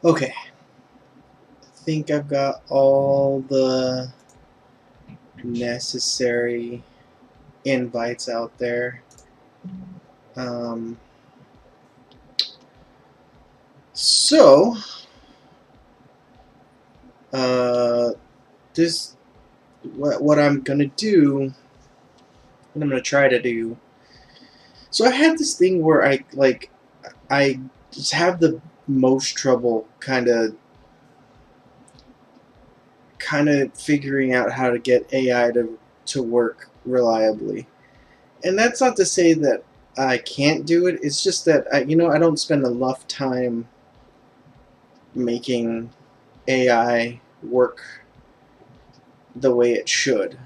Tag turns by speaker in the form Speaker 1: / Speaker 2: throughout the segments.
Speaker 1: Okay, I think I've got all the necessary invites out there. Um, so, uh, this what I'm gonna do, what I'm gonna try to do. So I had this thing where I just have the most trouble kind of figuring out how to get AI to work reliably. And that's not to say that I can't do it. It's just that I don't spend enough time making AI work the way it should.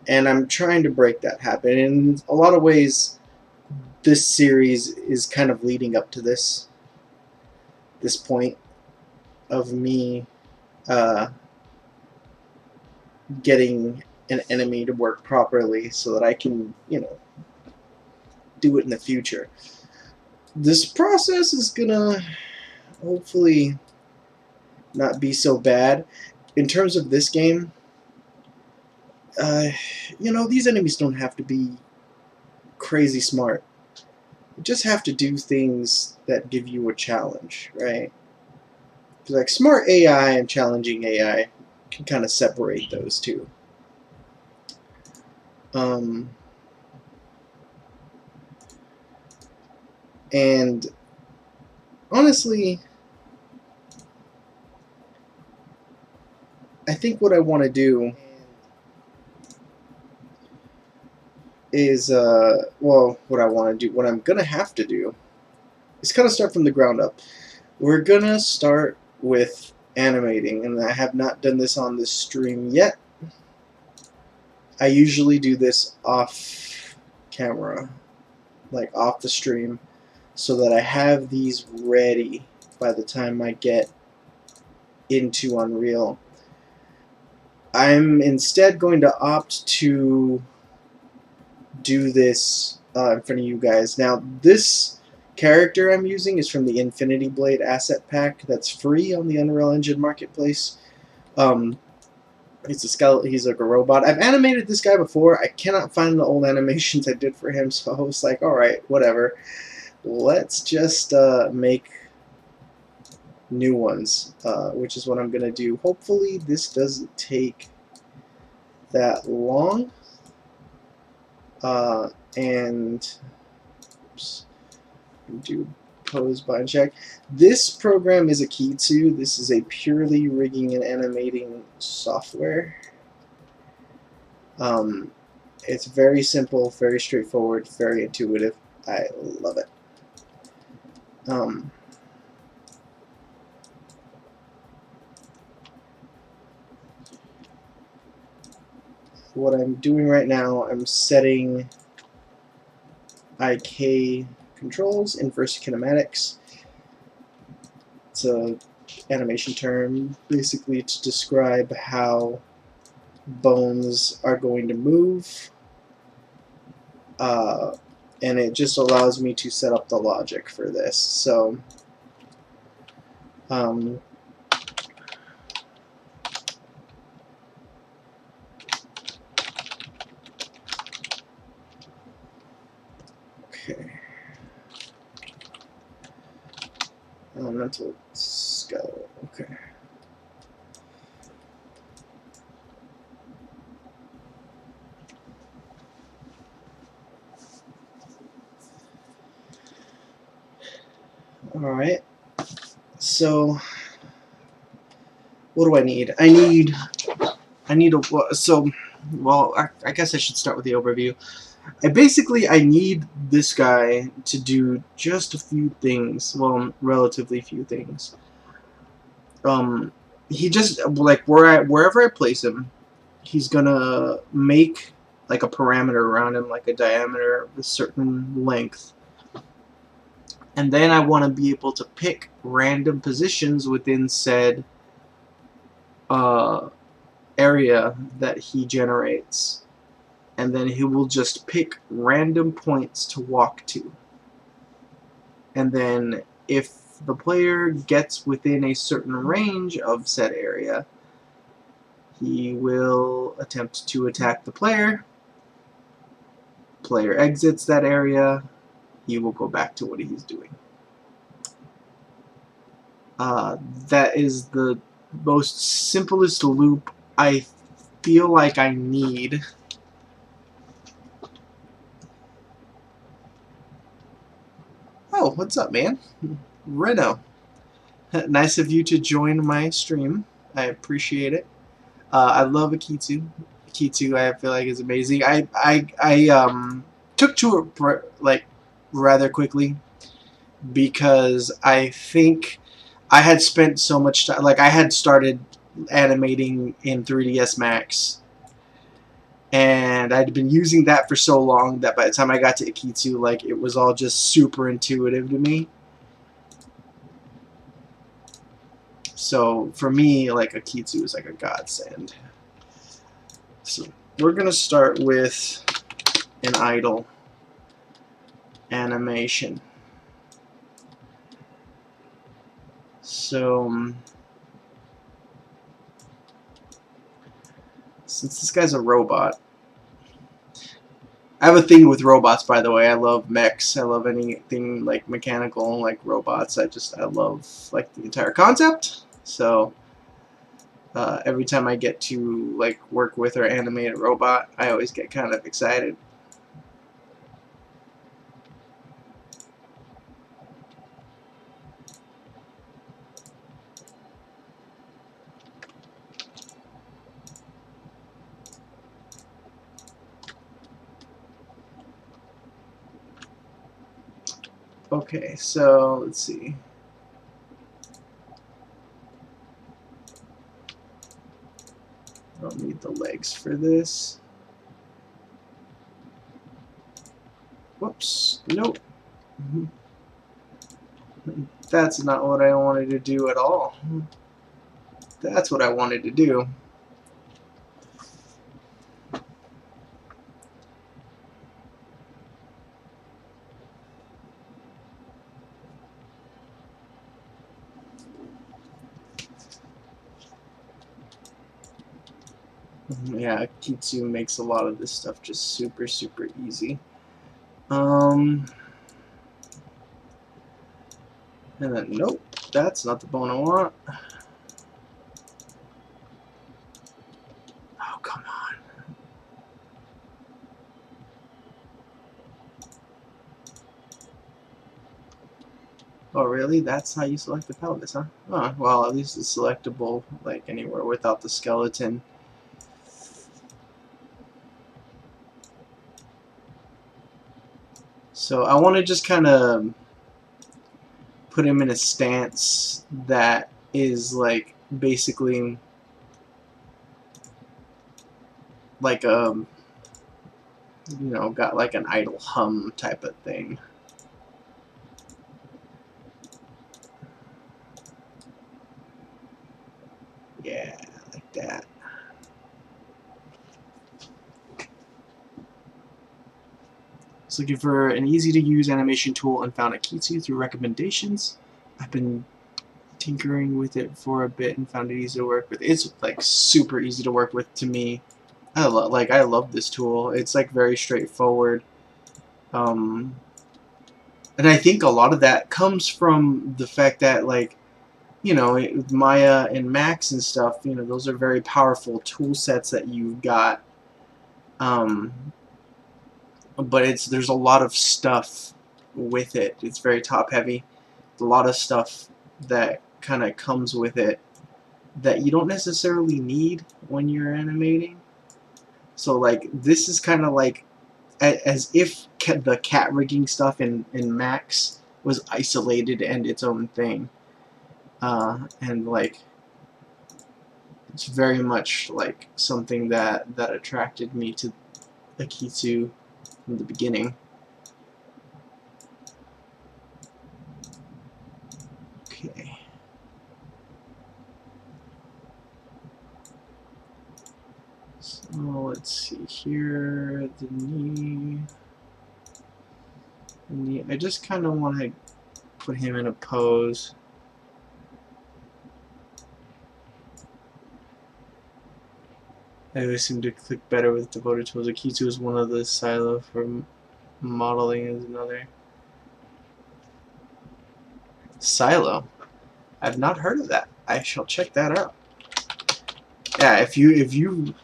Speaker 1: And I'm trying to break that habit. And in a lot of ways, this series is kind of leading up to this point of me uh, getting an enemy to work properly so that I can, do it in the future. This process is gonna hopefully not be so bad. In terms of this game, uh, these enemies don't have to be crazy smart. You just have to do things that give you a challenge, right? Like smart AI and challenging AI can kind of separate those two. Um, and honestly, I think what I want to do is, what I want to do, what I'm gonna have to do, is kind of start from the ground up. We're gonna start with animating, and I have not done this on this stream yet. I usually do this off camera, like off the stream, so that I have these ready by the time I get into Unreal. I'm instead going to opt to do this in front of you guys. Now, this character I'm using is from the Infinity Blade asset pack that's free on the Unreal Engine Marketplace. He's a skeleton. He's like a robot. I've animated this guy before. I cannot find the old animations I did for him, so I was like, all right, whatever. Let's just make new ones, which is what I'm gonna do. Hopefully, this doesn't take that long. And oops, do pose bind check. This program is a Kitsu. This is a purely rigging and animating software. It's very simple, very straightforward, very intuitive. I love it. Um, what I'm doing right now, I'm setting IK controls, inverse kinematics. It's a animation term basically to describe how bones are going to move, and it just allows me to set up the logic for this. So okay. Elemental skull. Okay. All right. So what do I need? I need a so. Well, I guess I should start with the overview. I need this guy to do just a few things. Well, relatively few things. Um, he just like wherever I place him, he's gonna make like a parameter around him, like a diameter of a certain length, and then I want to be able to pick random positions within said uh, area that he generates, and then he will just pick random points to walk to. And then if the player gets within a certain range of said area, he will attempt to attack the player. Player exits that area, he will go back to what he's doing. That is the most simplest loop I feel like I need. Oh, what's up, man? Reno. Nice of you to join my stream. I appreciate it. I love Akitsu. Akitsu, I feel like, is amazing. I took to it like rather quickly because I think I had spent so much time. Like, I had started animating in 3ds Max, and I'd been using that for so long that by the time I got to Akitsu, like, it was all just super intuitive to me. So for me, like, Akitsu is like a godsend. So we're gonna start with an idle animation. So since this guy's a robot, I have a thing with robots, by the way. I love mechs. I love anything like mechanical, like robots. I love like the entire concept. So every time I get to like work with or animate a robot, I always get kind of excited. Okay, so let's see. I don't need the legs for this. Whoops. Nope. That's not what I wanted to do at all. That's what I wanted to do. Yeah, Kitsu makes a lot of this stuff just super, super easy. And then, nope, that's not the bone I want. Oh, come on. Oh, really? That's how you select the pelvis, huh? Oh, well, at least it's selectable, like, anywhere without the skeleton. So I want to just kind of put him in a stance that is, like, basically like you know, got like an idle hum type of thing. Yeah, like that. Just looking for an easy-to-use animation tool and found Akitsu through recommendations. I've been tinkering with it for a bit and found it easy to work with. It's like super easy to work with to me. I love this tool. It's like very straightforward. And I think a lot of that comes from the fact that, like, you know, with Maya and Max and stuff, you know, those are very powerful tool sets that you've got. But there's a lot of stuff with it. It's very top heavy. A lot of stuff that kind of comes with it that you don't necessarily need when you're animating. So like this is kind of like as if the cat rigging stuff in Max was isolated and its own thing, and like it's very much like something that attracted me to Akitsu from the beginning. Okay. So let's see here, the knee. I just kind of want to put him in a pose. I always seem to click better with devoted tools. Akitu is one of the silo for modeling is another. Silo. I've not heard of that. I shall check that out. Yeah, if you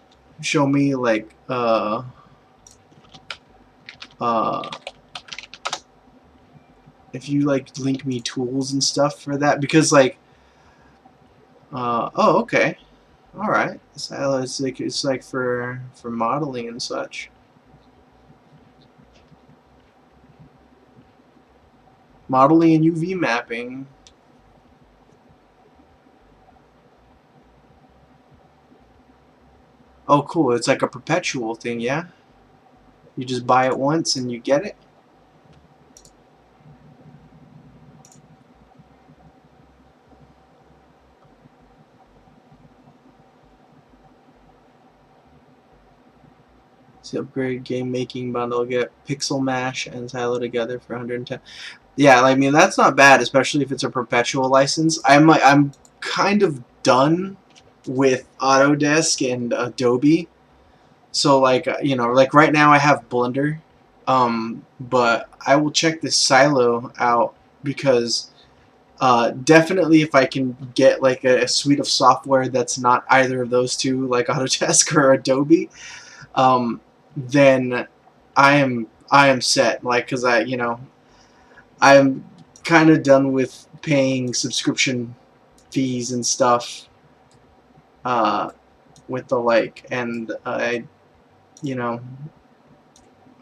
Speaker 1: show me like if you like link me tools and stuff for that, because like oh, okay, all right, Silo is like it's like for modeling and such. Modeling and UV mapping. Oh, cool. It's like a perpetual thing, yeah? You just buy it once and you get it? So upgrade game making bundle, get Pixel Mash and Silo together for 110. Yeah, I mean that's not bad, especially if it's a perpetual license. I'm kind of done with Autodesk and Adobe. So like you know, like right now I have Blender, but I will check this Silo out because definitely if I can get like a suite of software that's not either of those two, like Autodesk or Adobe, then I am set. Like, cause I'm kind of done with paying subscription fees and stuff with the like, and you know,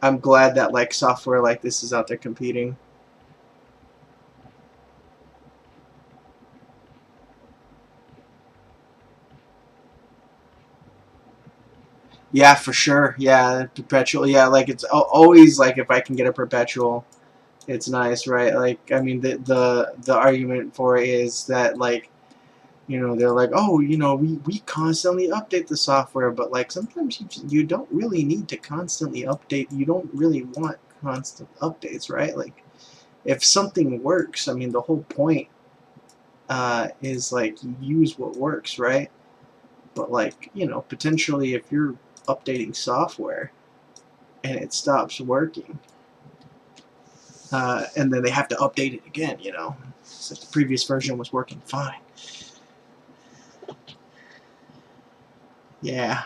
Speaker 1: I'm glad that like software like this is out there competing. Yeah, for sure. Yeah, perpetual. Yeah, like it's always like if I can get a perpetual, it's nice, right? Like I mean, the argument for it is that like you know they're like, oh, you know, we constantly update the software, but like sometimes you don't really need to constantly update. You don't really want constant updates, right? Like if something works, I mean, the whole point is like use what works, right? But like you know, potentially if you're updating software and it stops working, and then they have to update it again, you know, so the previous version was working fine. Yeah.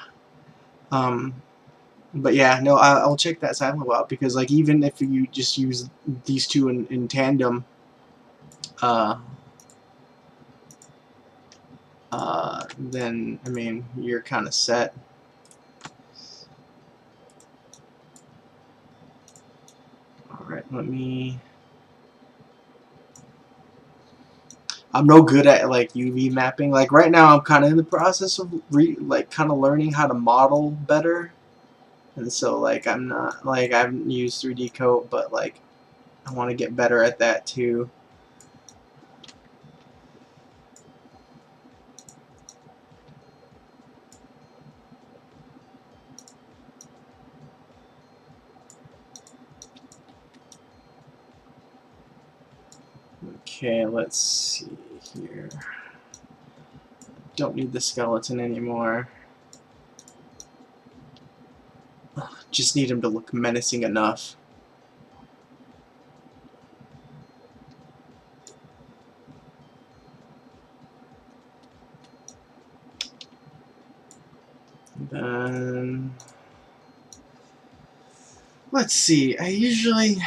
Speaker 1: But yeah, no, I'll check that Silo out because like even if you just use these two in tandem, uh, then I mean you're kind of set. All right, let me. I'm no good at like UV mapping. Like right now, I'm kind of in the process of like kind of learning how to model better, and so like I'm not like I haven't used 3D Coat, but like I want to get better at that too. Okay, let's see here. Don't need the skeleton anymore. Just need him to look menacing enough. Then let's see. I usually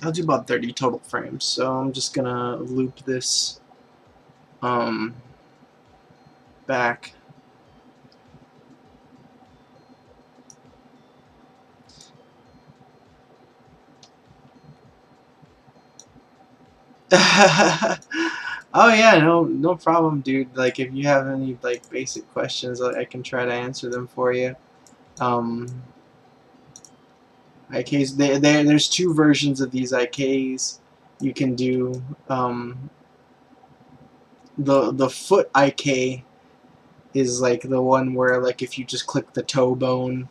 Speaker 1: I'll do about 30 total frames. So I'm just gonna loop this back. Oh yeah, no problem, dude. Like if you have any like basic questions, I can try to answer them for you. IKs, there's two versions of these IKs. You can do the foot IK is like the one where like if you just click the toe bone,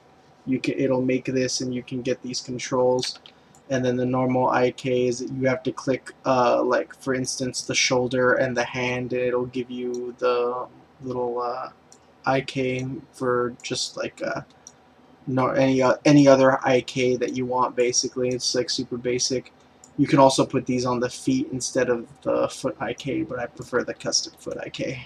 Speaker 1: it'll make this, and you can get these controls. And then the normal IKs, you have to click, like for instance, the shoulder and the hand, and it'll give you the little IK for just like no any other IK that you want. Basically, it's like super basic. You can also put these on the feet instead of the foot IK, but I prefer the custom foot IK.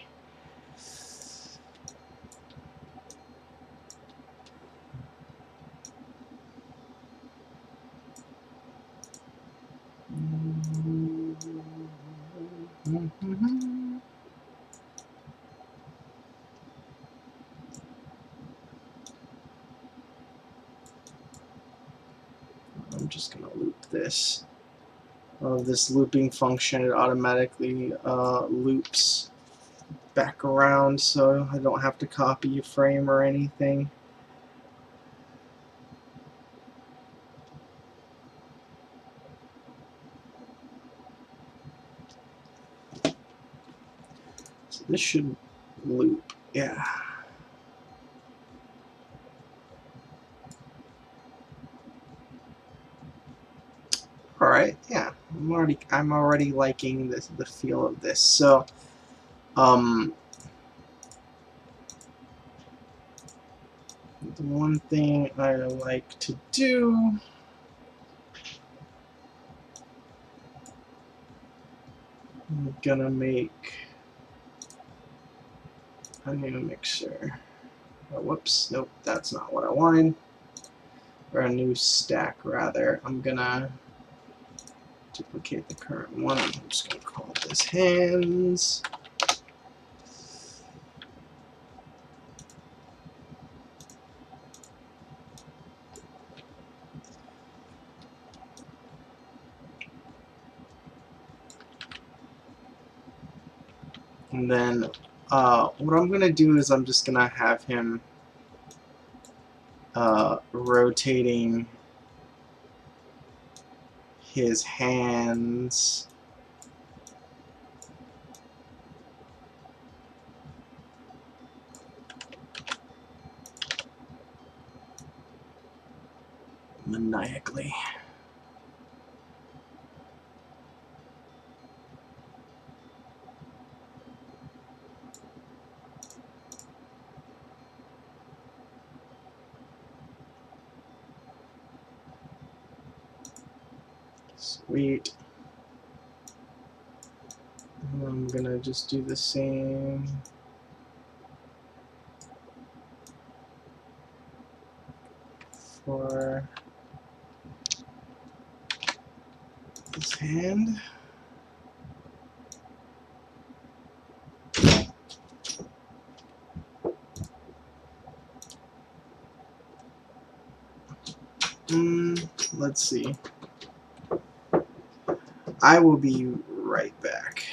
Speaker 1: I'm just gonna loop this. This looping function, it automatically loops back around, so I don't have to copy a frame or anything. So this should loop, yeah. All right, yeah. I'm already liking the feel of this. So, the one thing I like to do. I'm gonna make a new mixer. Oh, whoops, nope, that's not what I wanted. Or a new stack, rather. I'm gonna duplicate the current one. I'm just gonna call this hands. And then what I'm gonna do is I'm just gonna have him rotating his hands maniacally. Sweet. And I'm gonna just do the same for his hand. Let's see. I will be right back.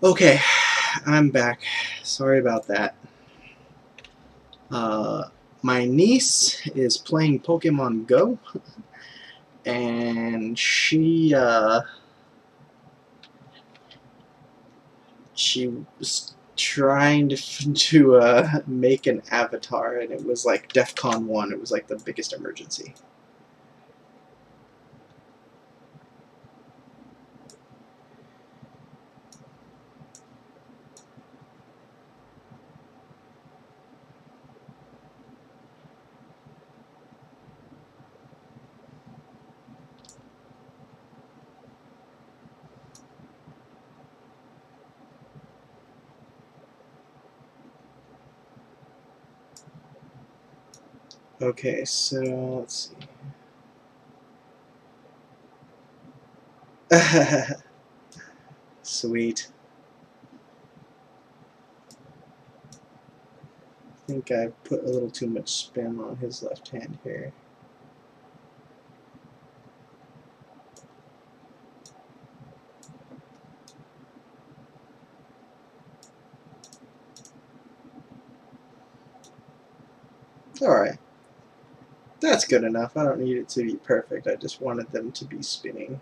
Speaker 1: Okay, I'm back. Sorry about that. My niece is playing Pokemon Go, and she was trying to make an avatar, and it was like DEFCON 1. It was like the biggest emergency. Okay, so let's see. Sweet. I think I put a little too much spin on his left hand here. Alright. That's good enough. I don't need it to be perfect. I just wanted them to be spinning.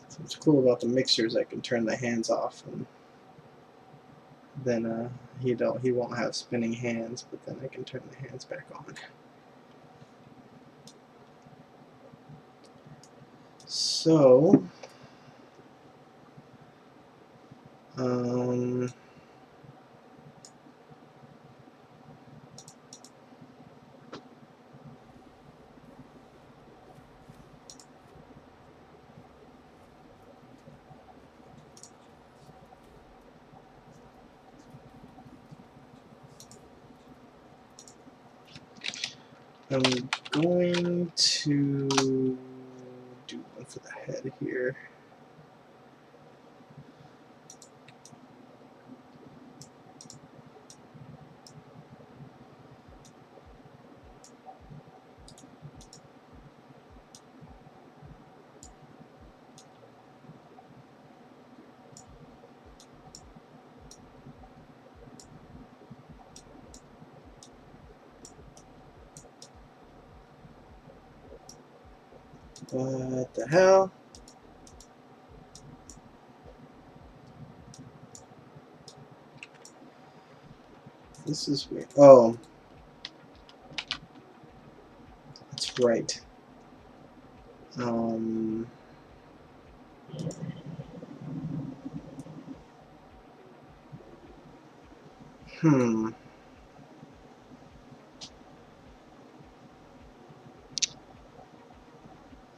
Speaker 1: So what's cool about the mixer is I can turn the hands off, and then he won't have spinning hands, but then I can turn the hands back on. So um I'm going to do one for the head here. What the hell? This is weird. Oh, that's right. Um, hmm.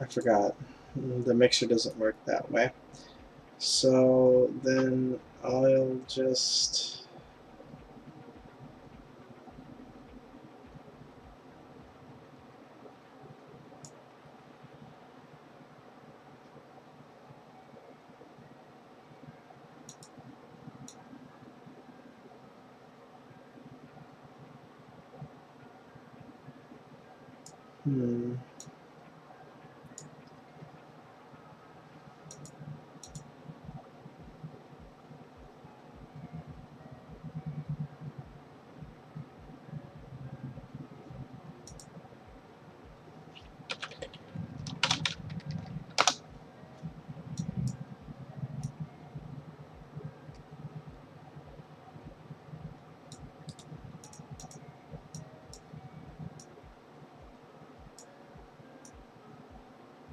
Speaker 1: I forgot. The mixer doesn't work that way. So then I'll just... Hmm.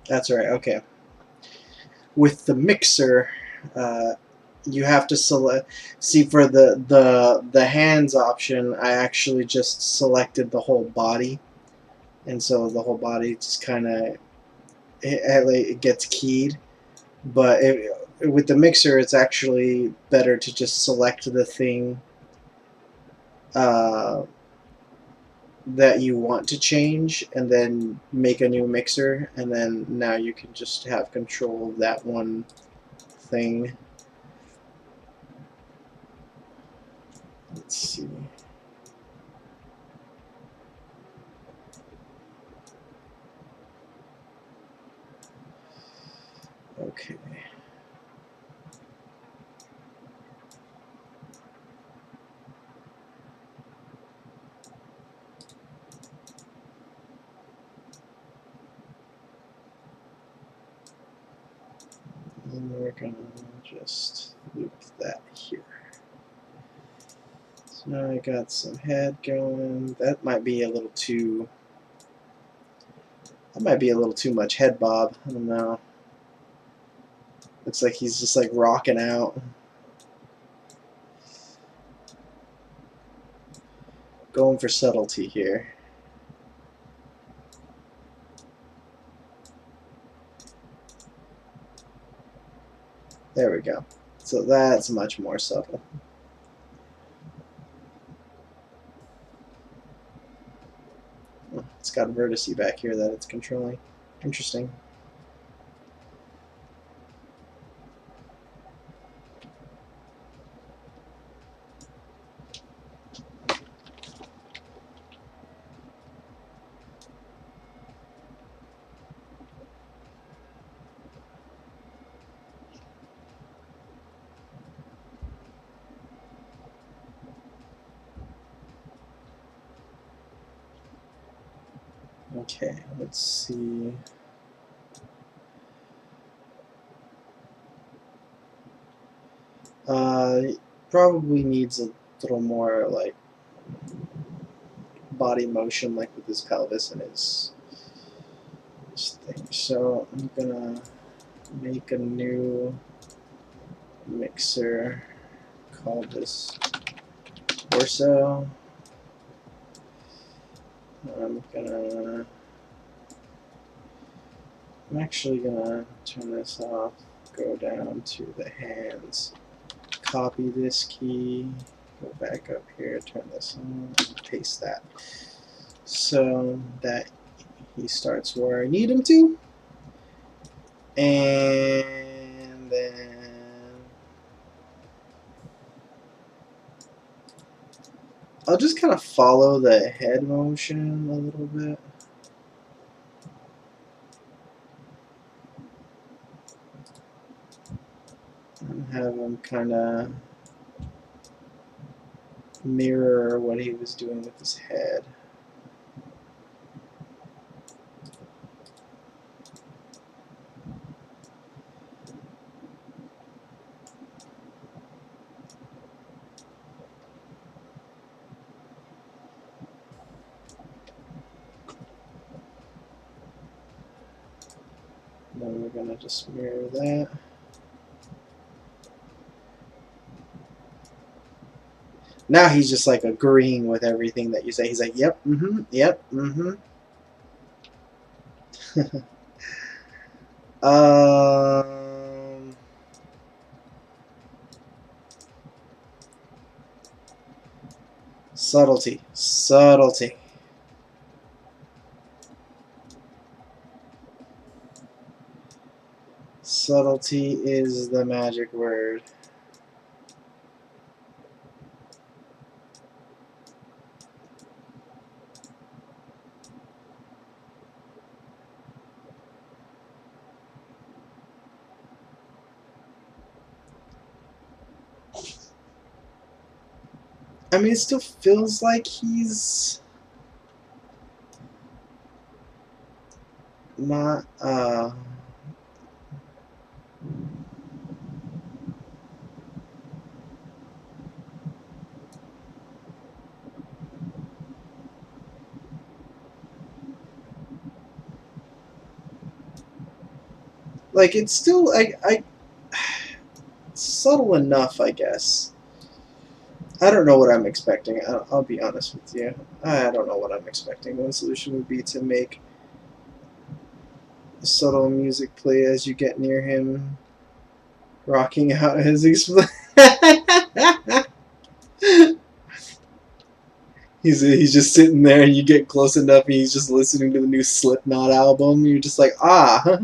Speaker 1: That's right, okay. With the mixer, you have to select... See, for the hands option, I actually just selected the whole body. And so the whole body just kind of... it gets keyed. But with the mixer, it's actually better to just select the thing uh, that you want to change and then make a new mixer, and then now you can just have control of that one thing. Let's see. gonna just loop that here. So now I got some head going. That might be a little too. That might be a little too much head bob. I don't know. Looks like he's just like rocking out. Going for subtlety here. There we go. So that's much more subtle. Oh, it's got a vertice back here that it's controlling. Interesting. Okay, let's see. Probably needs a little more like body motion, like with his pelvis and his thing. So I'm gonna make a new mixer. Call this torso. I'm actually gonna turn this off. Go down to the hands. Copy this key, go back up here, turn this on, paste that. So that he starts where I need him to. And then I'll just kind of follow the head motion a little bit. And have him kind of mirror what he was doing with his head. And then we're going to just mirror that. Now he's just like agreeing with everything that you say. He's like, yep, yep, Subtlety. Subtlety. Subtlety is the magic word. I mean, it still feels like he's not, like, it's still, subtle enough, I guess. I don't know what I'm expecting. I'll be honest with you. I don't know what I'm expecting. One solution would be to make subtle music play as you get near him, rocking out as he's he's just sitting there, and you get close enough, and he's just listening to the new Slipknot album. You're just like, ah.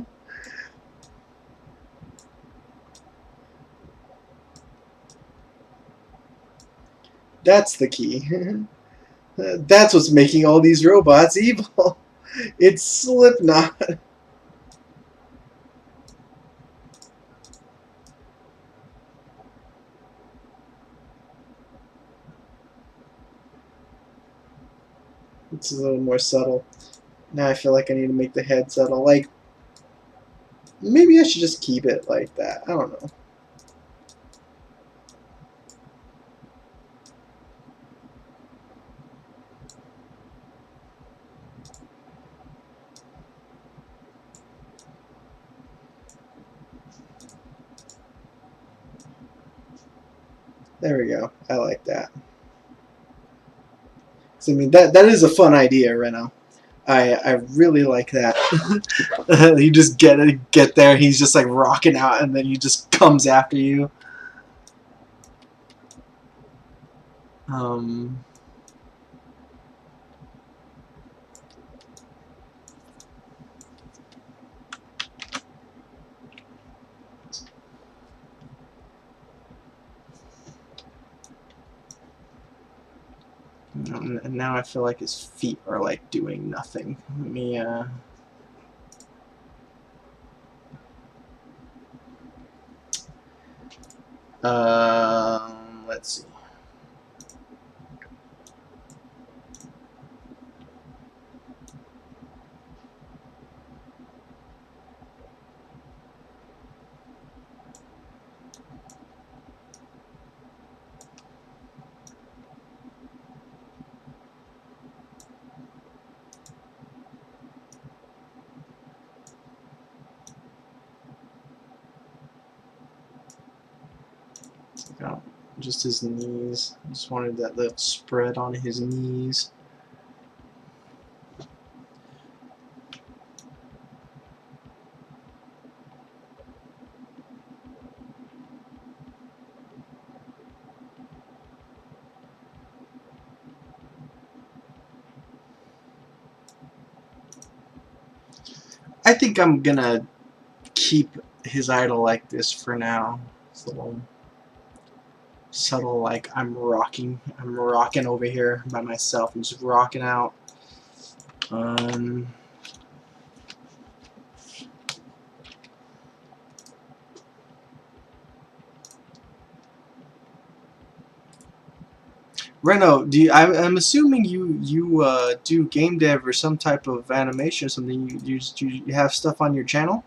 Speaker 1: That's the key. That's what's making all these robots evil. It's Slipknot. It's a little more subtle. Now I feel like I need to make the head subtle. Like, Maybe I should just keep it like that. I don't know. There we go. I like that. So, I mean, that is a fun idea, Reno. I really like that. You just get there, he's just like rocking out, and then he just comes after you. Um, and now I feel like his feet are like doing nothing. Let me let's see. Oh, just his knees. Just wanted that little spread on his knees. I think I'm gonna keep his idol like this for now. It's a little subtle, like I'm rocking over here by myself. I'm just rocking out. Reno, I'm assuming you do game dev or some type of animation or something. You have stuff on your channel?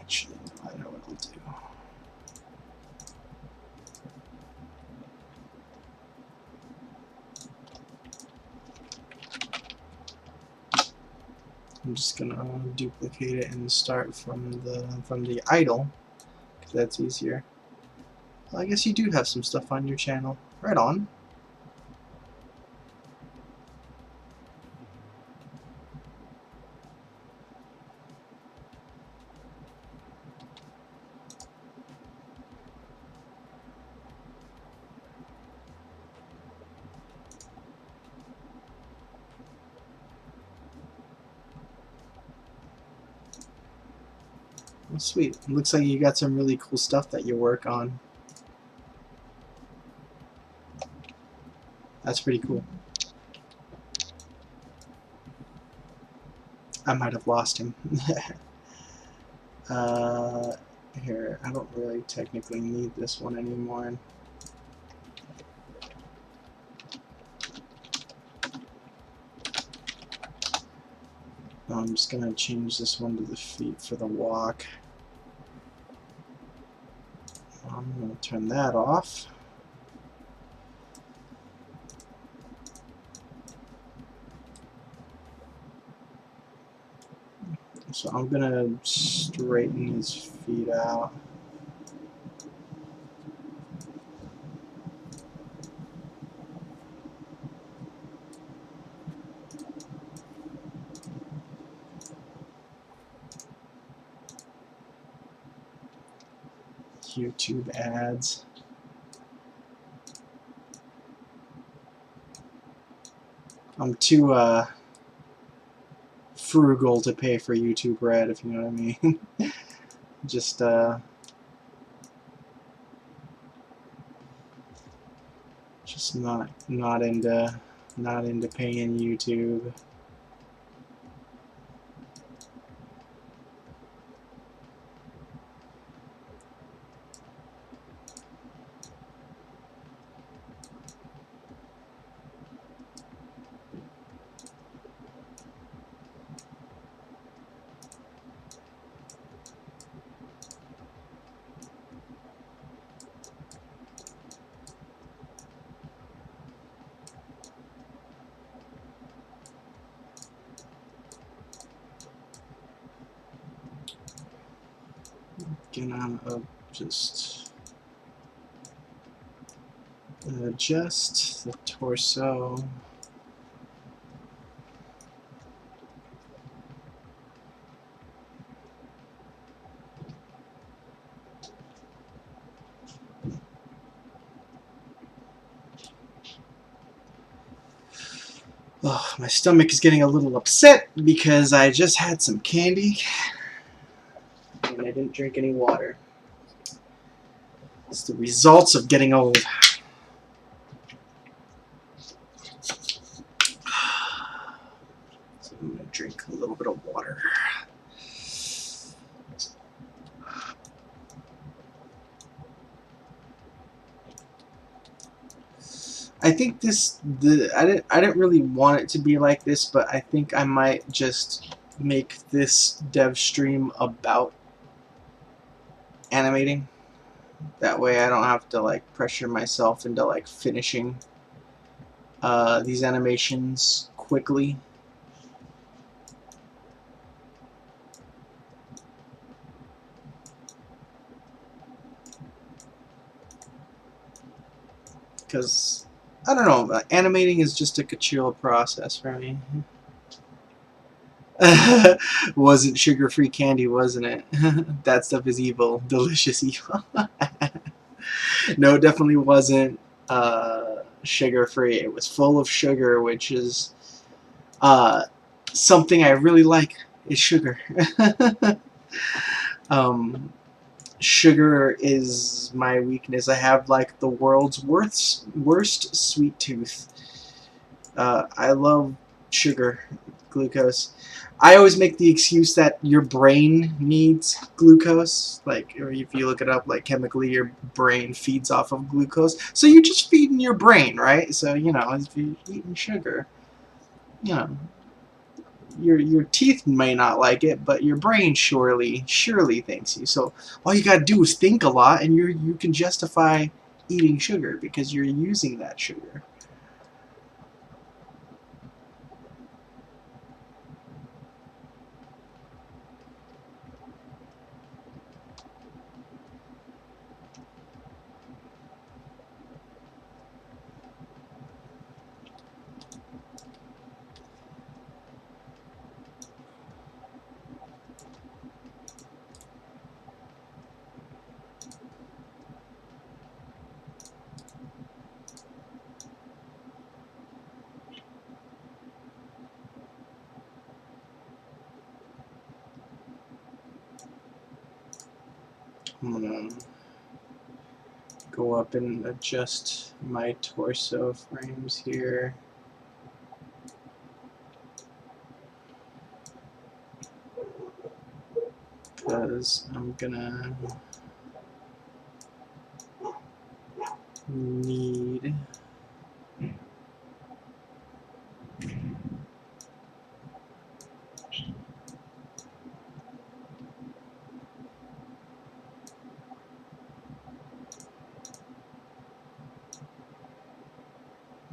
Speaker 1: Actually, I know what I'll do. I'm just gonna duplicate it and start from the idle, because that's easier. Well, I guess you do have some stuff on your channel. Right on. Well, sweet. It looks like you got some really cool stuff that you work on. That's pretty cool. I might have lost him. Here, I don't really technically need this one anymore. I'm just gonna change this one to the feet for the walk. I'm gonna turn that off. So I'm gonna straighten his feet out. YouTube ads. I'm too frugal to pay for YouTube Red, if you know what I mean. Just not into paying YouTube. Gonna just adjust the torso. Oh, my stomach is getting a little upset because I just had some candy and I didn't drink any water. It's the results of getting old. So I'm going to drink a little bit of water. I think I didn't really want it to be like this, but I think I might just make this dev stream about animating. That way I don't have to like pressure myself into like finishing these animations quickly. Because I don't know, animating is just a chill process for me. Wasn't sugar-free candy, wasn't it? That stuff is evil, delicious evil. No, it definitely wasn't sugar-free. It was full of sugar, which is something I really like. Is sugar. Sugar is my weakness. I have like the world's worst sweet tooth. I love sugar, glucose. I always make the excuse that your brain needs glucose. Like, or if you look it up, like chemically, your brain feeds off of glucose. So you're just feeding your brain, right? So you know, if you're eating sugar, you know, your teeth may not like it, but your brain surely thanks you. So all you gotta do is think a lot, and you can justify eating sugar because you're using that sugar. I'm gonna go up and adjust my torso frames here. Because I'm gonna need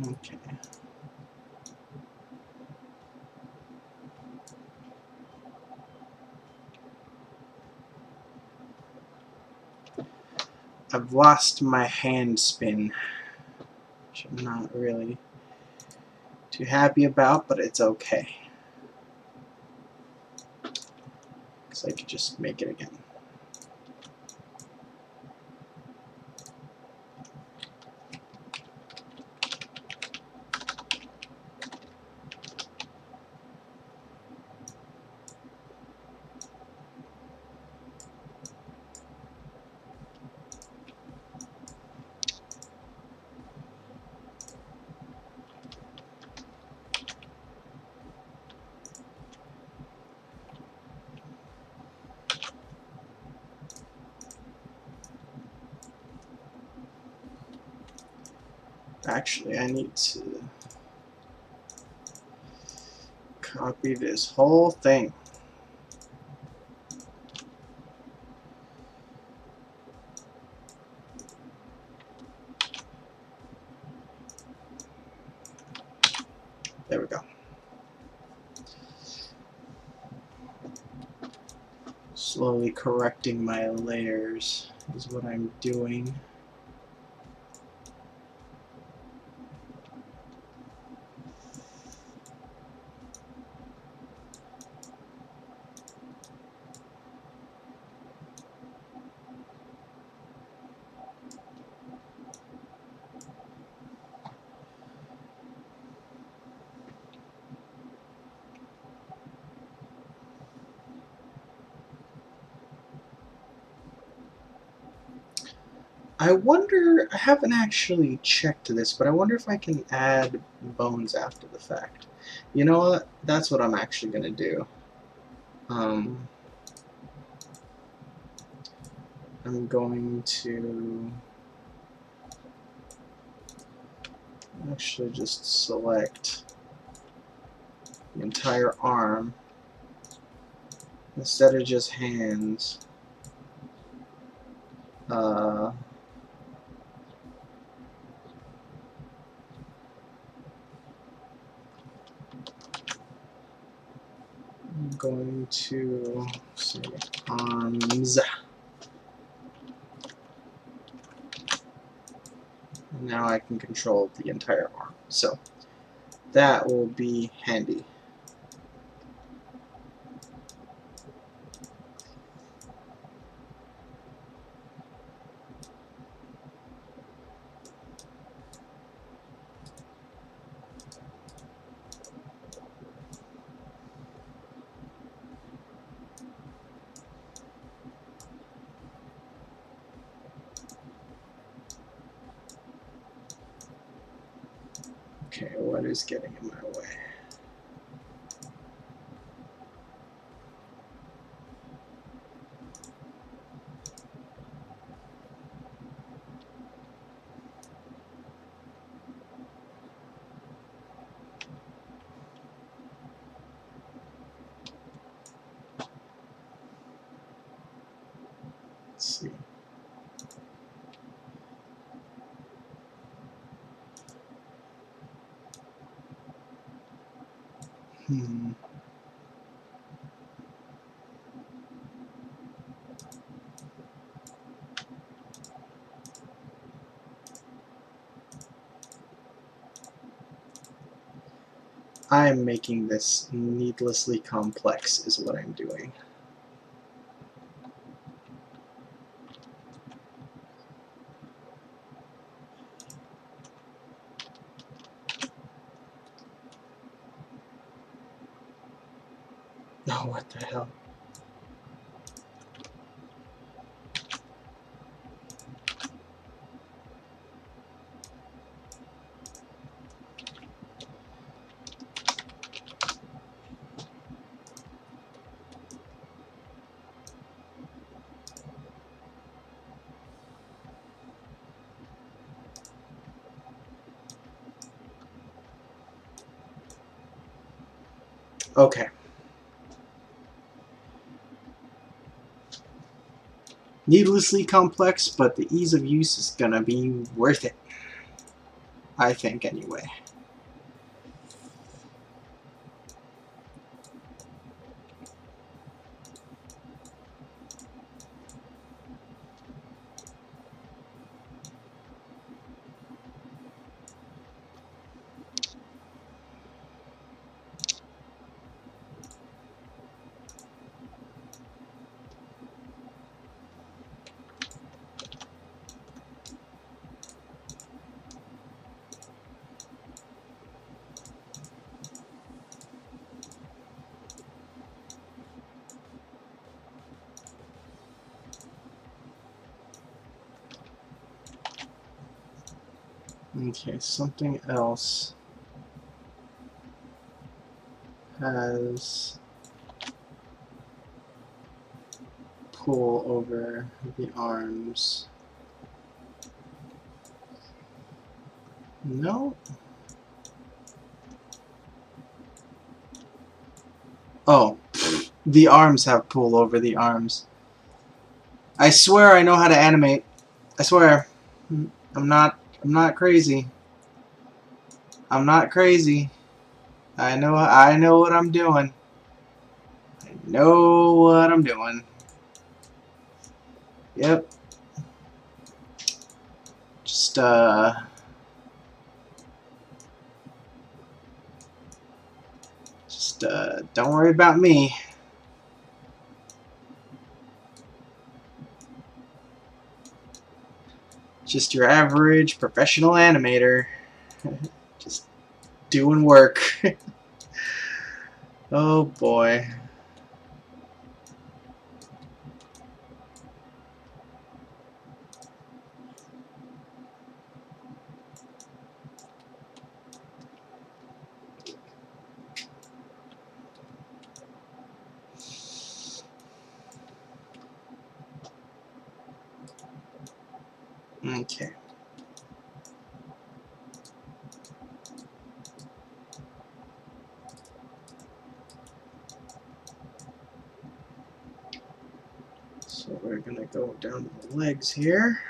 Speaker 1: okay. I've lost my hand spin, which I'm not really too happy about, but it's okay. Because I could just make it again. Actually, I need to copy this whole thing. There we go. Slowly correcting my layers is what I'm doing. I wonder, I haven't actually checked this, but I wonder if I can add bones after the fact. You know what? That's what I'm actually going to do. I'm going to actually just select the entire arm instead of just hands. I'm going to say arms. And now I can control the entire arm. So that will be handy. Okay, what is getting in my way? Let's see. I'm making this needlessly complex is what I'm doing. Oh, what the hell? Okay. Needlessly complex, but the ease of use is gonna be worth it. I think, anyway. Okay, something else has pull over the arms. No. Oh, the arms have pull over the arms. I swear I know how to animate. I swear. I'm not crazy. I'm not crazy. I know what I'm doing. I know what I'm doing. Yep. Just don't worry about me. Just your average professional animator. Just doing work. Oh boy. Okay. So we're gonna go down to the legs here.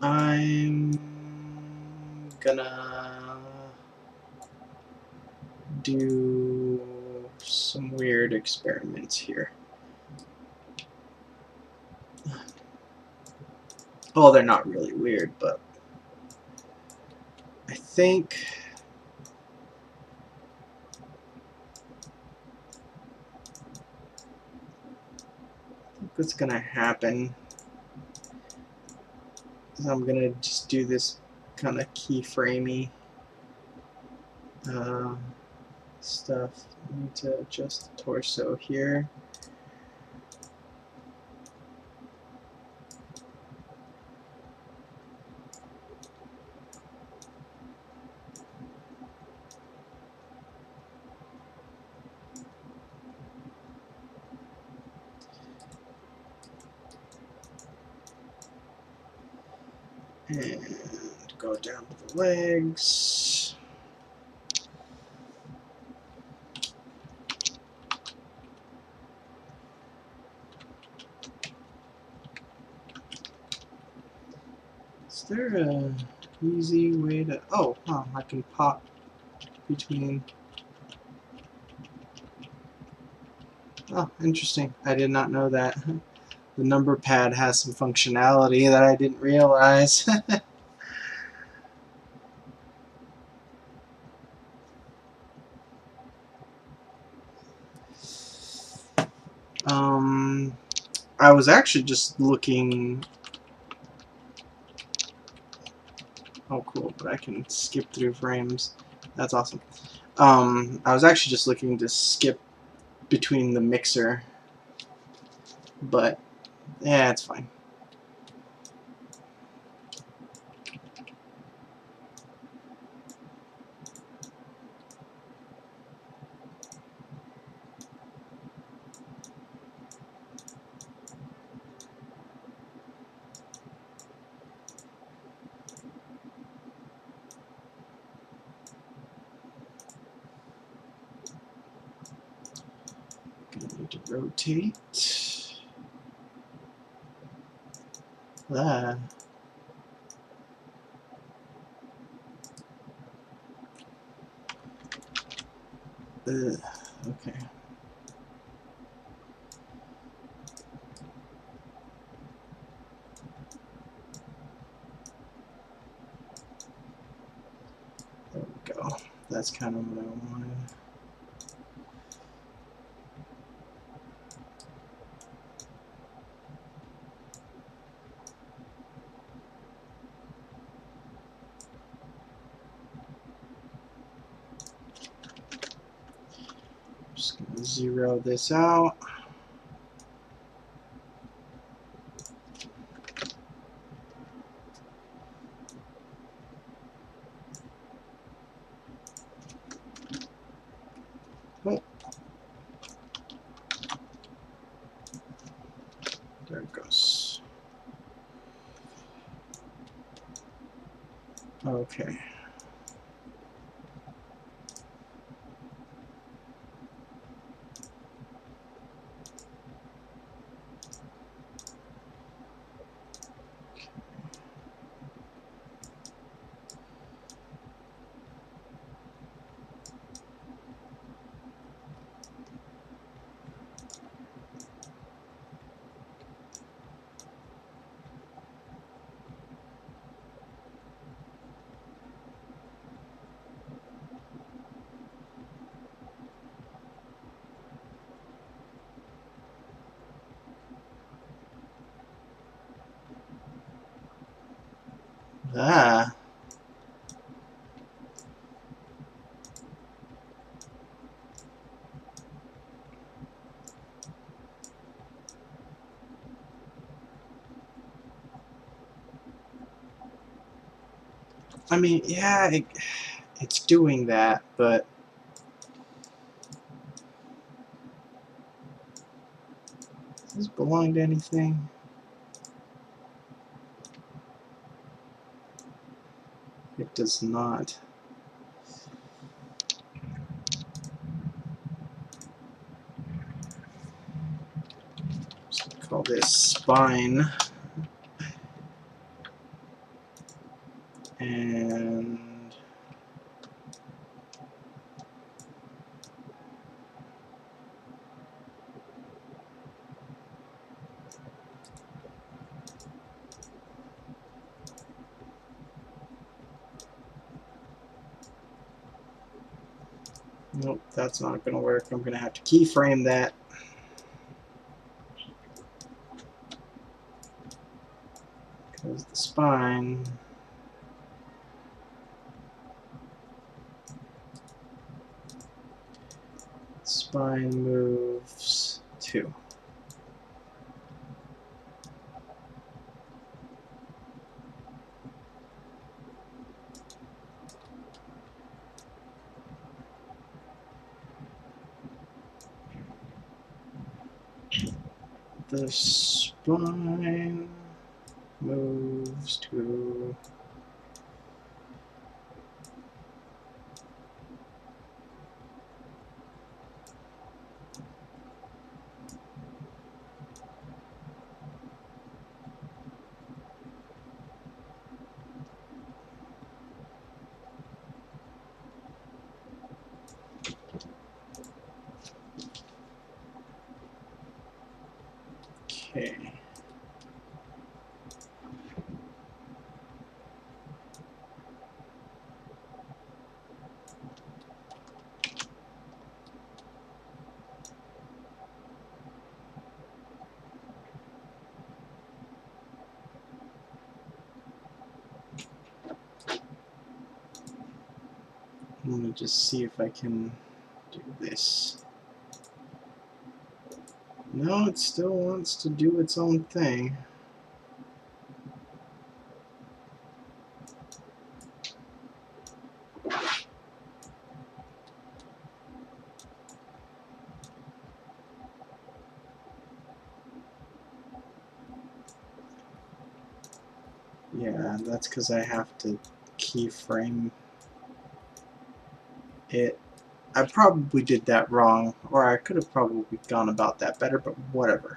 Speaker 1: I'm gonna do some weird experiments here. Well, they're not really weird, but I think what's gonna happen is I'm gonna just do this kind of keyframey stuff. I need to adjust the torso here. And go down to the legs. Is there a easy way to... Oh, huh, I can pop between... Oh, interesting. I did not know that. The number pad has some functionality that I didn't realize. I was actually just looking... Oh, cool, but I can skip through frames. That's awesome. I was actually just looking to skip between the mixer, but yeah, it's fine. Gonna need to rotate. Ah. Okay. There we go. That's kind of what I wanted. Just Zero this out. Oh. There it goes. Okay. Ah. I mean, yeah, it's doing that, but does this belong to anything? It does not. So call this spine. And nope, that's not going to work. I'm going to have to keyframe that. Because the spine moves 2. The spine moves to okay. I'm going to just see if I can do this. No, it still wants to do its own thing. Yeah, that's because I have to keyframe it. I probably did that wrong, or I could have probably gone about that better, but whatever.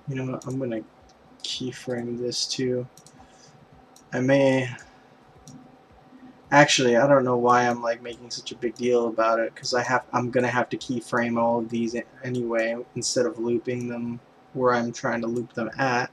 Speaker 1: You know what, I'm going to keyframe this too. I may... Actually, I don't know why I'm like making such a big deal about it, because I'm going to have to keyframe all of these anyway, instead of looping them where I'm trying to loop them at.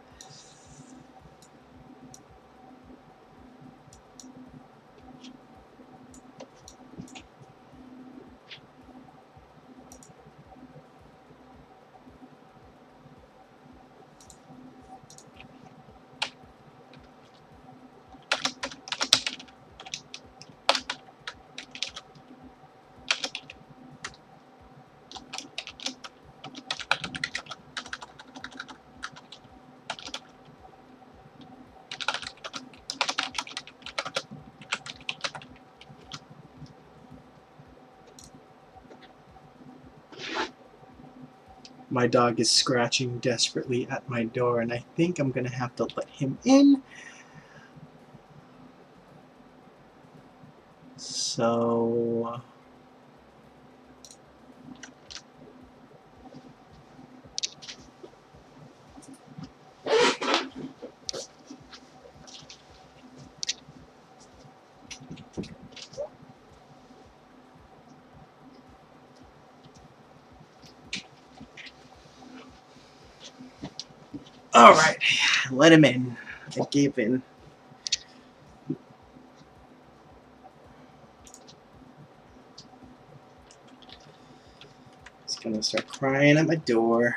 Speaker 1: My dog is scratching desperately at my door, and I think I'm gonna have to let him in. So... Alright, let him in. I gave in. He's gonna start crying at my door.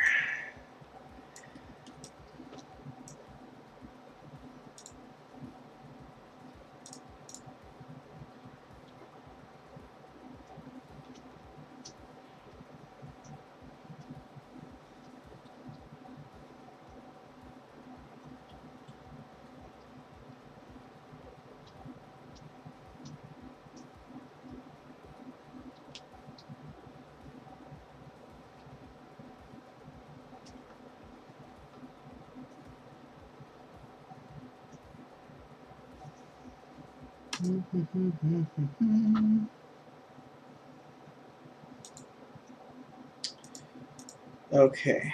Speaker 1: Okay.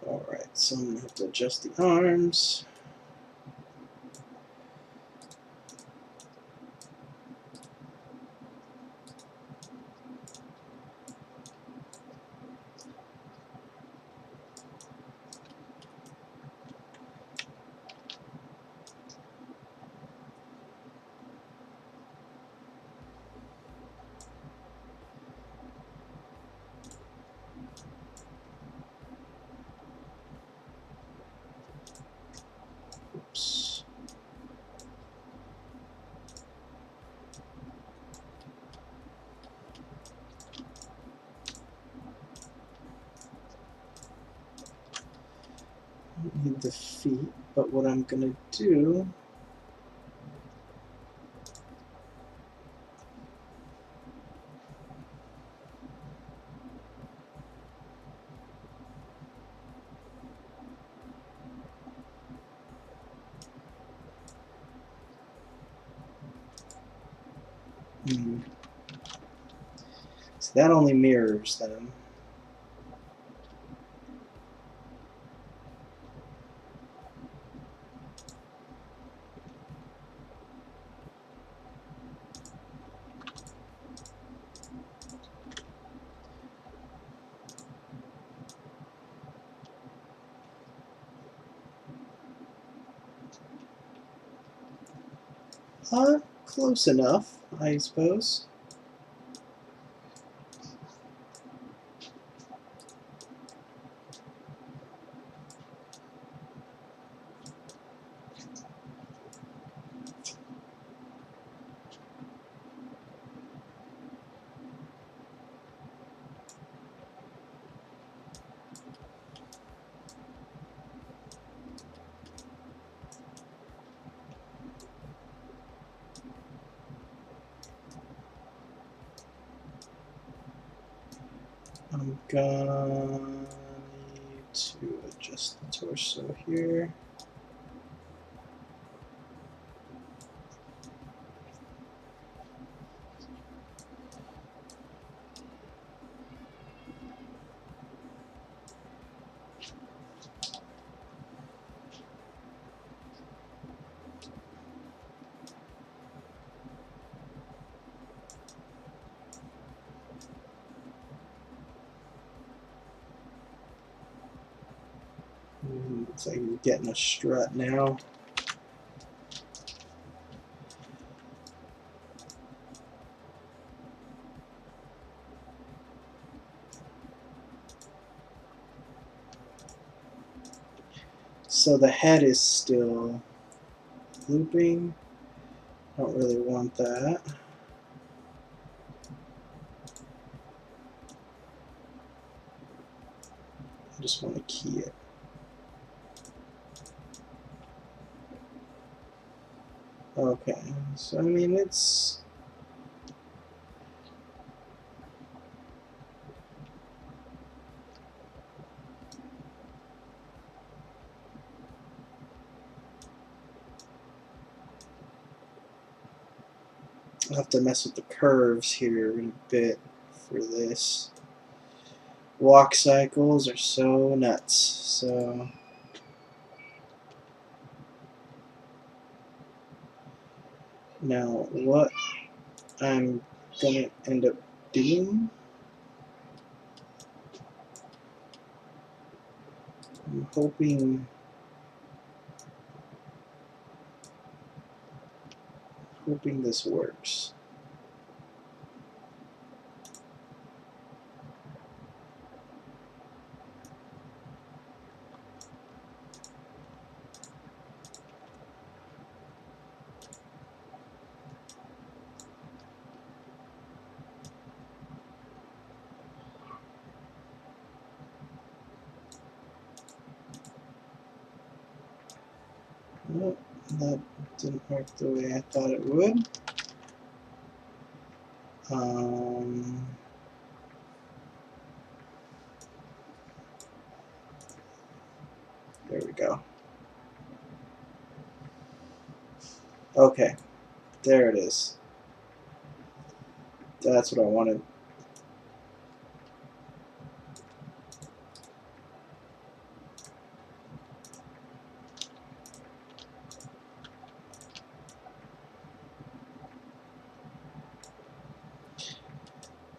Speaker 1: Alright, so I'm gonna have to adjust the arms. Oops. I don't need the feet, but what I'm gonna do... So that only mirrors them. Close enough, I suppose. I'm gonna need to adjust the torso here. Looks like he's getting a strut now. So the head is still looping. Don't really want that. I just want to key it. Okay, so I mean it's... I'll have to mess with the curves here in a bit for this. Walk cycles are so nuts. So now what I'm gonna end up doing, I'm hoping this works. Nope, that didn't work the way I thought it would. There we go. Okay, there it is. That's what I wanted.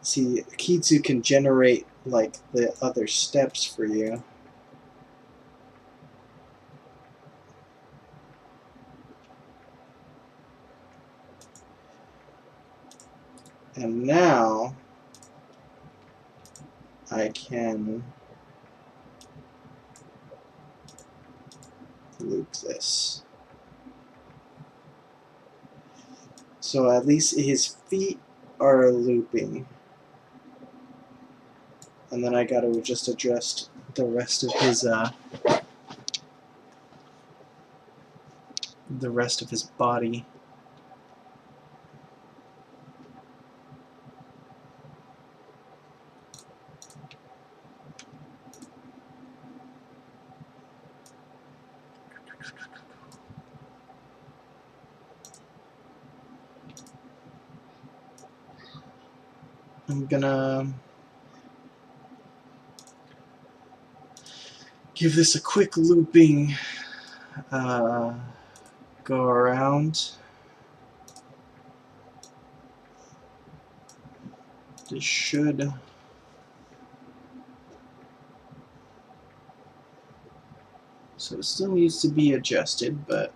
Speaker 1: See, Kitsu can generate like the other steps for you. And now I can loop this. So at least his feet are looping. And then I gotta just adjust the rest of his body. I'm gonna give this a quick looping go around. This should... So it still needs to be adjusted, but...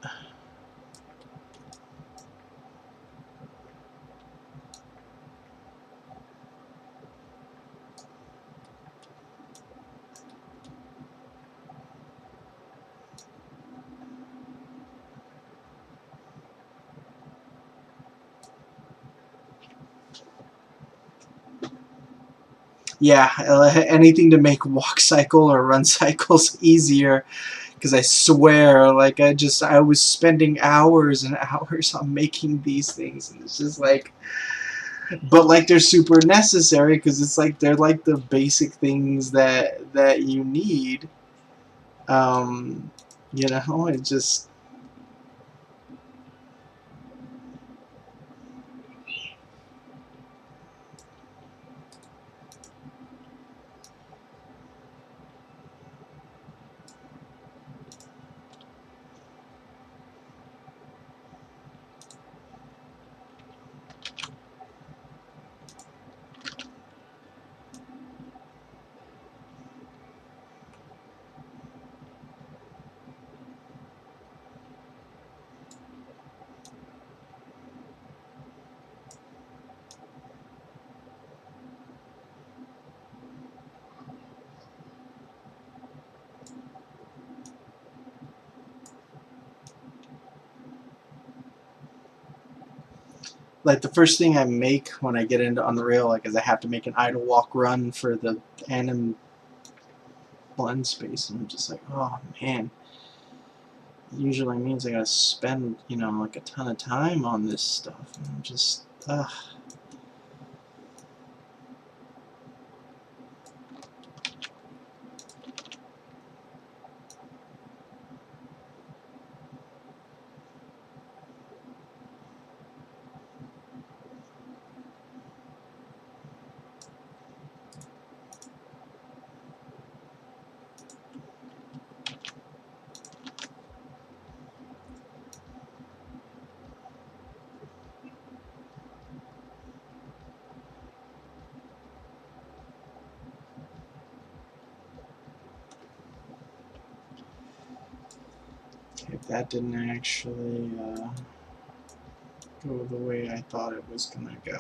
Speaker 1: Yeah, anything to make walk cycle or run cycles easier, because I swear, like, I was spending hours and hours on making these things, and it's just like... But like they're super necessary, because it's like they're like the basic things that you need. You know, it just... Like the first thing I make when I get into Unreal, like, is I have to make an idle walk run for the anim blend space, and I'm just like, oh man. usually means I gotta spend, you know, like a ton of time on this stuff. And I'm just, ugh. Okay, that didn't actually go the way I thought it was gonna go.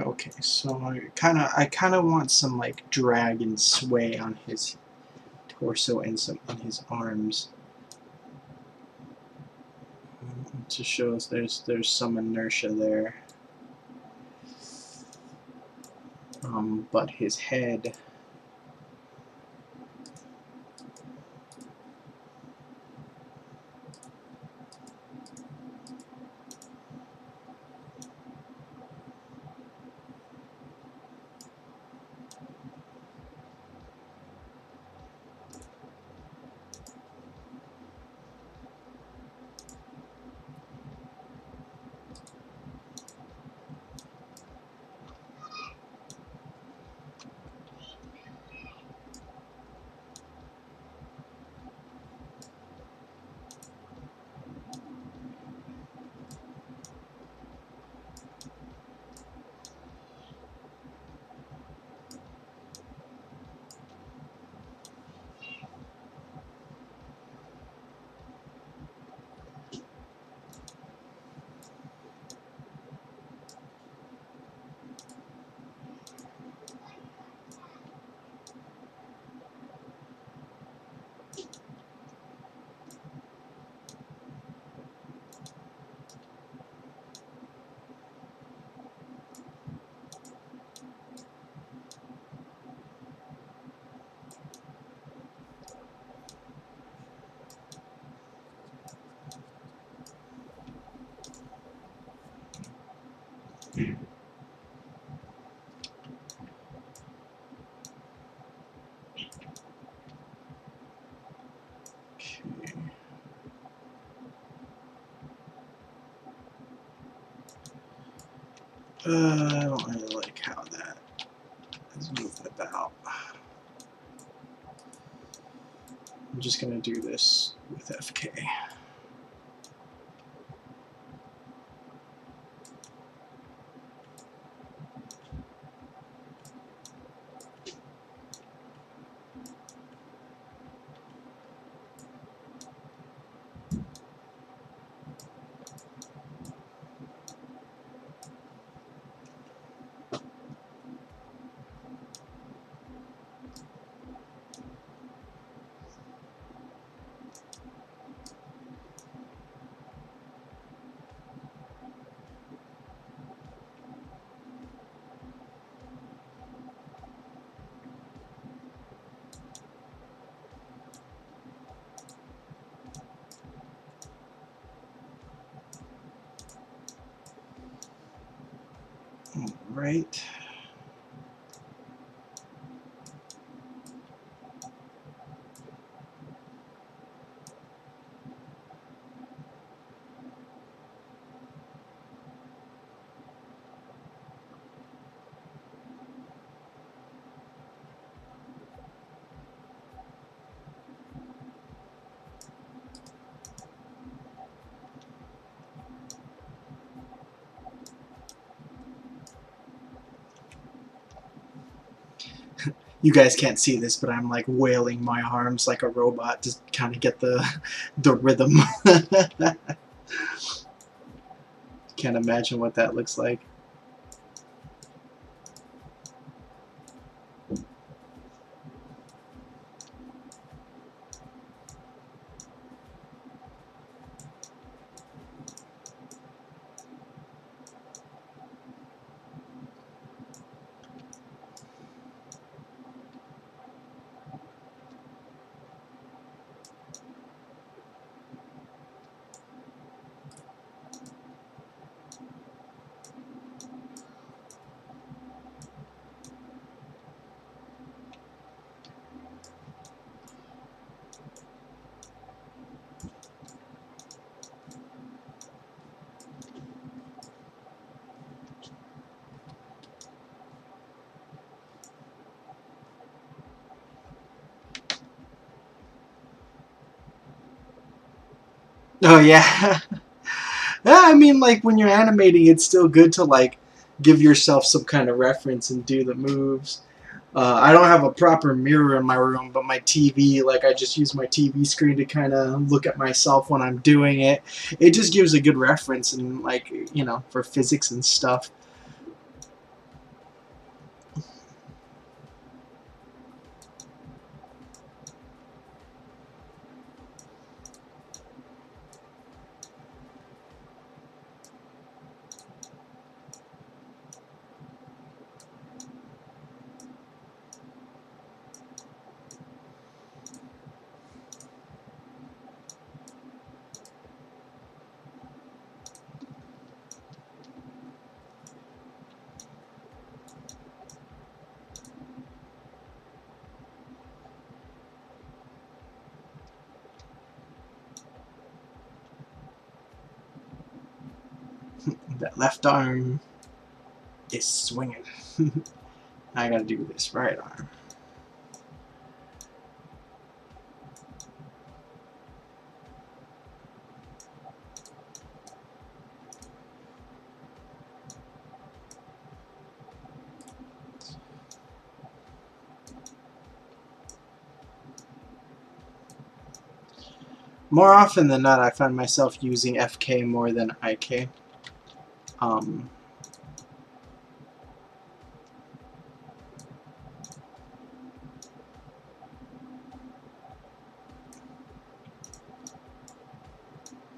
Speaker 1: Okay, so I kind of want some like drag and sway on his torso and some on his arms to show us there's some inertia there. But his head. I don't really like how that is moving about. I'm just gonna do this with FK. right. You guys can't see this, but I'm like wailing my arms like a robot to kind of get the rhythm. Can't imagine what that looks like. Oh yeah. Yeah, I mean, like when you're animating, it's still good to like give yourself some kind of reference and do the moves. I don't have a proper mirror in my room, but my TV, like I just use my TV screen to kind of look at myself when I'm doing it. It just gives a good reference and like, you know, for physics and stuff. That left arm is swinging. I gotta do this right arm. More often than not, I find myself using FK more than IK. Um,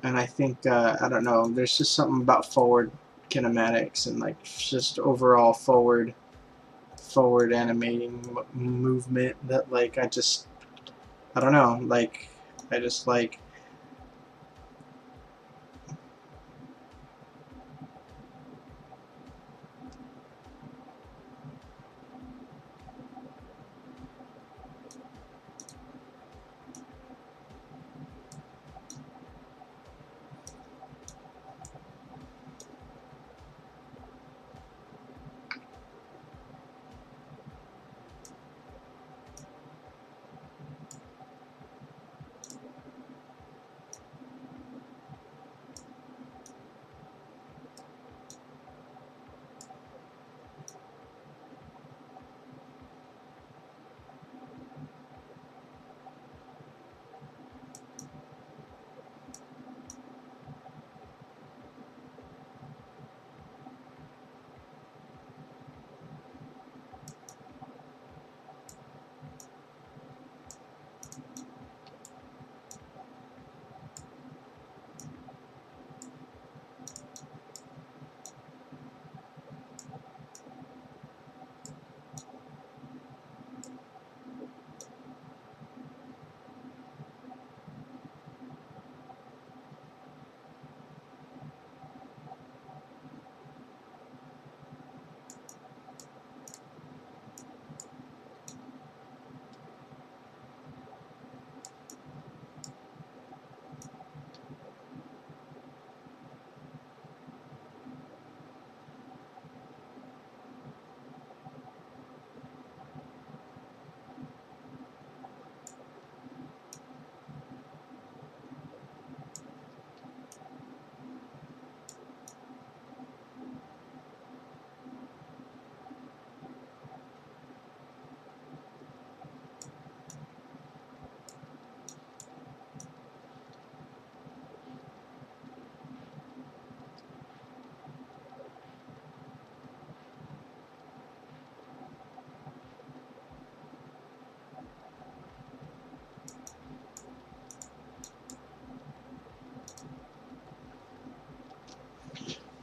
Speaker 1: and I think I don't know. There's just something about forward kinematics and like just overall forward animating movement that like I don't know, like I just like.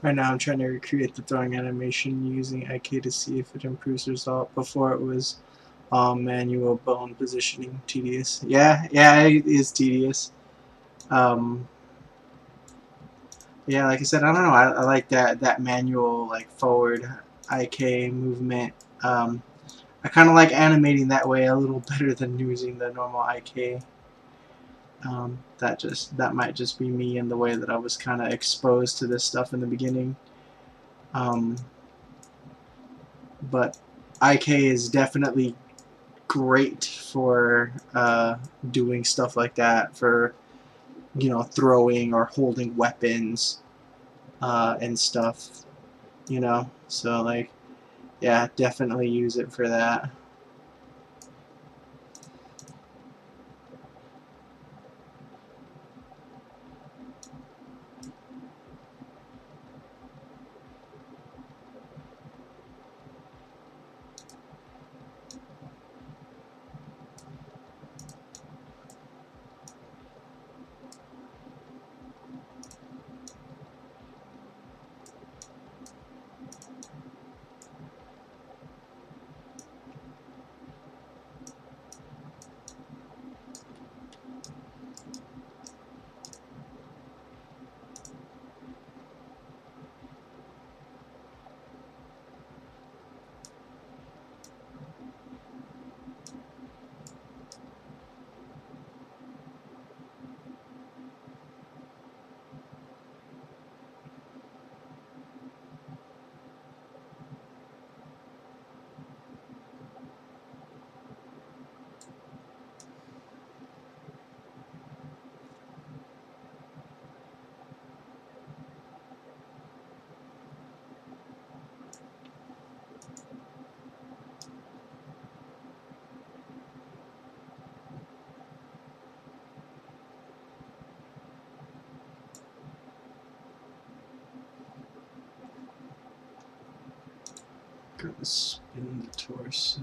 Speaker 1: Right now I'm trying to recreate the throwing animation using IK to see if it improves the result. Before it was manual bone positioning. Tedious. Yeah, it is tedious. Um, yeah, like I said, I don't know. I like that manual like forward IK movement. I kind of like animating that way a little better than using the normal IK. That might just be me and the way that I was kind of exposed to this stuff in the beginning. Um, but IK is definitely great for doing stuff like that, for throwing or holding weapons and stuff. So like, yeah, definitely use it for that. Gonna spin the torso.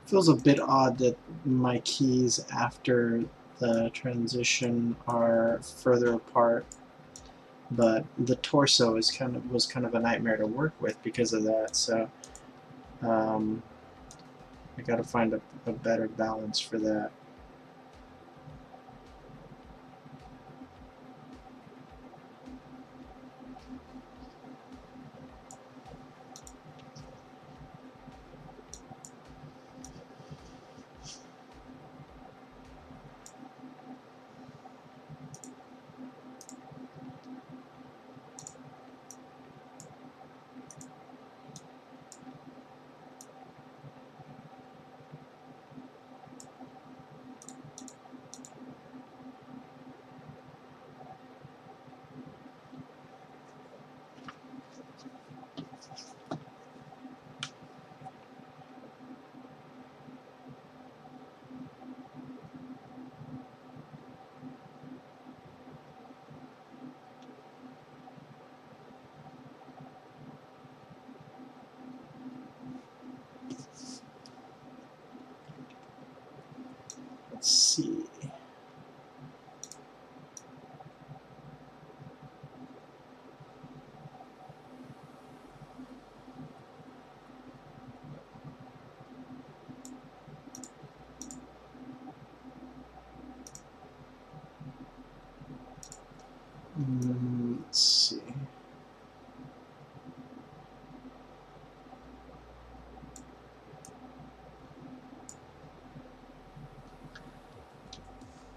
Speaker 1: Feels a bit odd that my keys after the transition are further apart, but the torso was kind of a nightmare to work with because of that. So um, I got to find a better balance for that. Let's see.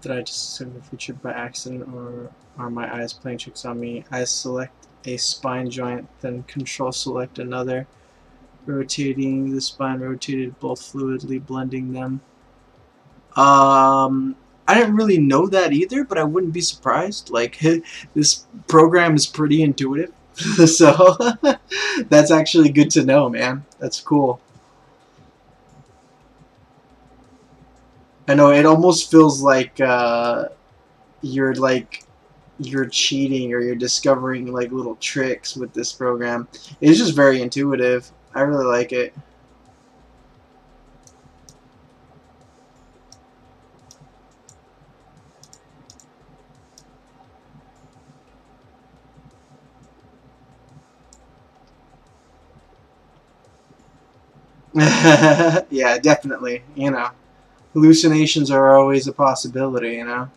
Speaker 1: Did I just assume the feature by accident, or are my eyes playing tricks on me? I select a spine joint, then control select another, rotating the spine rotated both fluidly, blending them. I didn't really know that either, but I wouldn't be surprised. Like, this program is pretty intuitive, so that's actually good to know, man. That's cool. I know it almost feels like you're like you're cheating or you're discovering like little tricks with this program. It's just very intuitive. I really like it. Yeah, definitely. You know, hallucinations are always a possibility. You know.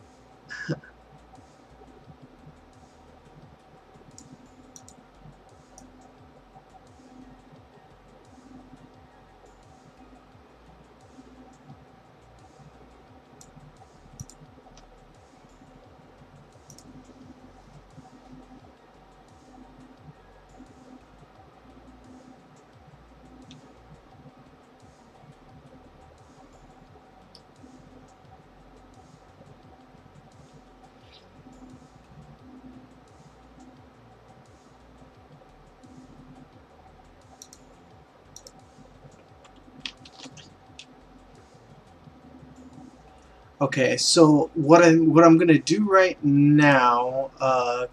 Speaker 1: Okay, so what I'm gonna do right now,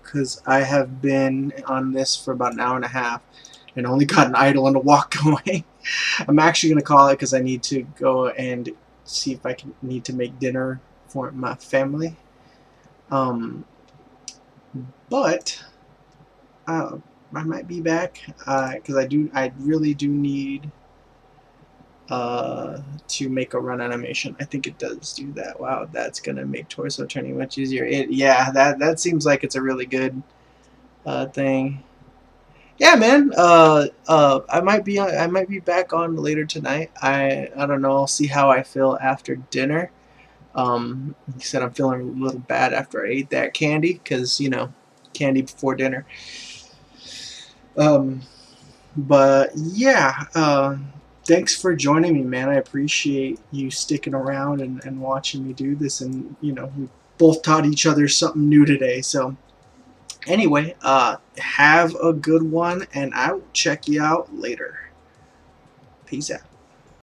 Speaker 1: because I have been on this for about an hour and a half, and only got an idle and a walk going. I'm actually gonna call it because I need to go and see if I can need to make dinner for my family. Um, but I might be back because I really do need to make a run animation. I think it does do that. Wow, that's gonna make torso turning much easier. Yeah, that seems like it's a really good thing. Yeah, man. I might be back on later tonight. I don't know. I'll see how I feel after dinner. Like I said, I'm feeling a little bad after I ate that candy because candy before dinner. Um, but yeah, thanks for joining me, man. I appreciate you sticking around and watching me do this. And, we both taught each other something new today. So, anyway, have a good one, and I will check you out later. Peace out.